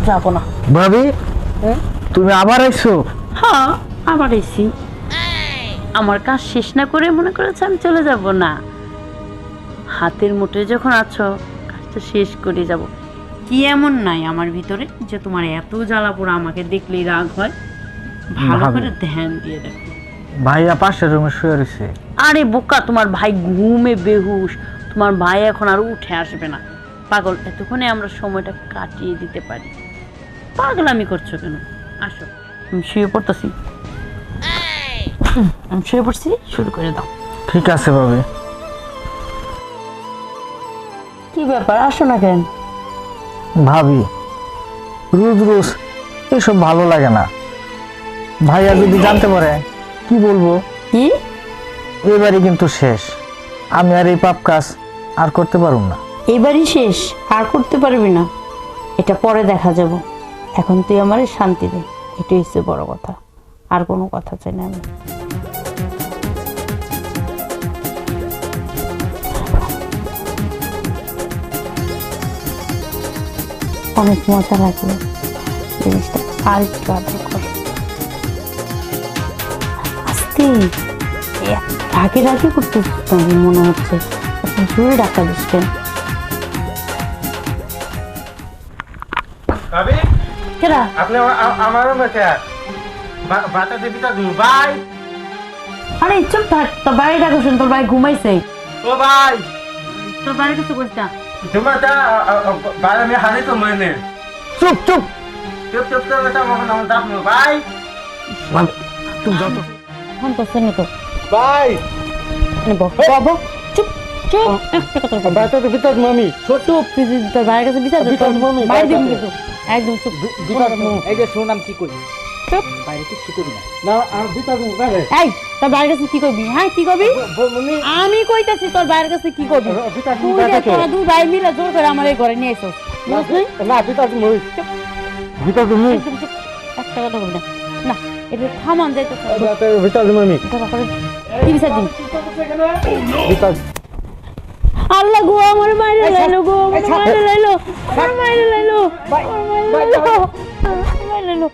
যাবো না। ভাবি তুমি আবার আইছো? হ্যাঁ, আবার এসি। আমার কাজ শেষ না করে মনে করেছে আমি চলে যাব না। হাতের মুঠে যখন আছো, কাজটা শেষ করে যাব। কি এমন নাই আমার ভিতরে যে তোমার এত জ্বালা পোড়া আমাকে দেখলেই রাগ হয়? ভালো ভাবি। করে ধ্যান দিয়ে দেখো। ভাইয়া পাশের রুমে শুয়ে রয়েছে। আরে বোকা, তোমার ভাই ঘুমে বেহুশ। তোমার ভাই এখন আর উঠে আসবে না। পাগল, এতক্ষণে আমরা সময়টা কাটিয়ে দিতে পারি। পাগলামি করছো কেন? আসো, আমি শুয়ে পড়তেছি। আমি শুয়ে পড়ছি, শুরু করে দাও। ঠিক আছে ভাবি। কি ব্যাপার, আসো না কেন? ভাবি রোজ রোজ এসব ভালো লাগে না। ভাইয়া যদি জানতে পারে কি বলবো? কি? এবারই কিন্তু শেষ। আমি আর এই পাপ কাজ আর করতে পারুম না। এবারই শেষ, আর করতে পারবি না। এটা পরে দেখা যাব। এখন তুই আমারে শান্তি দে, এটাই হচ্ছে বড় কথা। আর কোনো কথা চাই না আমি। অনেক মজা লাগলো জিনিসটা, আর একটু আদর কর। আস্তে, রাগে রাগে করতে মনে হচ্ছে। আপনি জোরে ডাকা দিচ্ছেন। ভাবি কেরা? আপনি আমারও মেতে বাতা দেবী তা ভাই। আরে চুপ থাক, তোর বাইরে ডাকছেন, তোর ভাই ঘুমাইছে। ও ভাই তোর বাইরে কিছু করিস না। তোমাটা বাইরে আমি হানি তো মনে চুপ চুপ। চুপ চুপ তো বেটা মনে নাম দাপ নো ভাই। তুমি যত ফোন তো শুনি তো। ভাই বাবা চুপ চুপ, একটা কথা বলবি না। বাতা দেবী তা মামি চুপ, তুই যদি তোর বাইরের কাছে বিচার দিস, বিচার মমি, বাইরে দিবি বাইরে কিন্তু। একদম চুপ। বিকাশ মু এই যে শুনলাম কি করি চুপ। বাইরে কিছু করি না না আর বিকাশ মু বাইরে এই, তোর বাইরের কাছে কি করবি? হ্যাঁ, কি করবি? মনি আমি কইতাছি তোর বাইরের কাছে কি করবি? বিকাশ মু তুই বাইরে যে তোরা দুই ভাই মিলে জোর করে আমার এই ঘরে নিয়ে এসো। বুঝলি? না বিকাশ মু বিকাশ মু একদম চুপ, একটা কথা বলবি না। না, এটা থামান যাইতেছে। বিকাশ মামি কি বিচার দিন? বিকাশ আল্লাহ গো, আমার মাইরে লাইলো গো, আমার মাইরে লাইলো, আমার মাইরে লাইলো, আমার মাইরে লাইলো, আমার মাইরে লাইলো।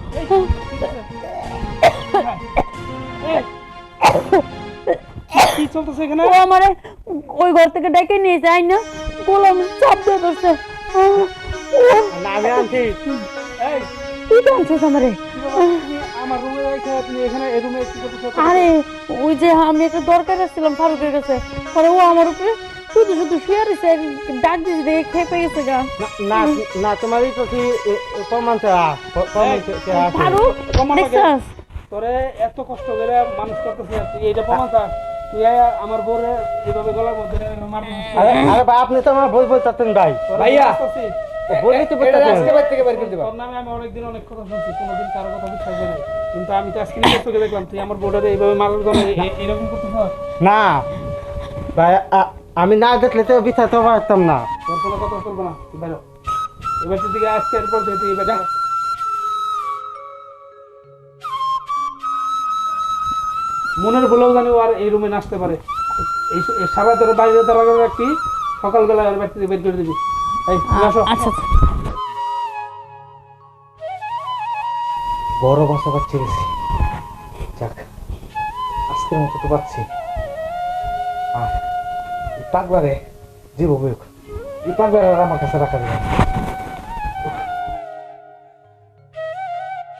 কি চলতেছে এখানে? ও আমারে ওই ঘর থেকে ডেকে নিয়ে যায় না, গোলাম চাপ দিয়ে ধরছে। না আমি আনছি এই কি টানছিস আমারে? আমার রুমে রেখে আপনি এখানে এই রুমে কি করতেছেন? আরে ওই যে আমি একটা দরকার আসছিলাম ফারুকের কাছে, পরে ও আমার উপরে শুধু শুধু শুয়ে রয়েছে, ডাক দিয়েছে দেখে খেপে গেছে গা। না না তোমারই তো কি প্রমাণ চাওয়া ফারুক দেখছাস? তোরে এত কষ্ট করে মানুষ করতেছে তুই এইটা প্রমাণ চা তুই আমার বউরে এইভাবে গলার মধ্যে মারছিস। আরে ভাই আপনি তো আমার বই বলতেন ভাই ভাইয়া বলেই তো এটা আজকে বাড়ি থেকে বের করে দিবা তোর নামে আমি অনেকদিন অনেক কথা শুনছি কোনোদিন কারো কথা বিশ্বাস করি নাই কিন্তু আমি তো আজকে নিজের চোখে দেখলাম তুই আমার বউটারে এইভাবে মারার জন্য এরকম করতেছ না ভাই আমি না দেখলে তো বিচার তো পারতাম না তোর কোনো কথা চলবে না তুই বেরো এবার দিকে আজকে এরপর তুই এবার যা মনের বলেও জানি ও আর এই রুমে নাচতে পারে এই সারা তোর বাইরে তারা রাখবি সকালবেলা আর বাড়ি থেকে বের করে দিবি এই আসো আচ্ছা বড় বাসা পাচ্ছি গেছি যাক আজকের মতো তো পাচ্ছি আর এই পাগলারে জীব হোক এই পাগলারে আর আমার কাছে রাখা যাবে না।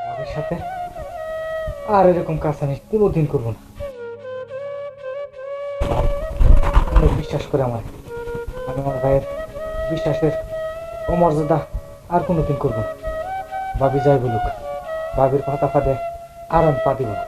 আমাদের সাথে আর এরকম কাজ আমি কোনোদিন করবো না ভাই অনেক বিশ্বাস করে আমার আমি আমার ভাইয়ের বিশ্বাসের অমর্যাদা আর কোনোদিন করবো না ভাবি যাই বলুক ভাবির পাতা ফাঁদে আর আমি পা দিব না।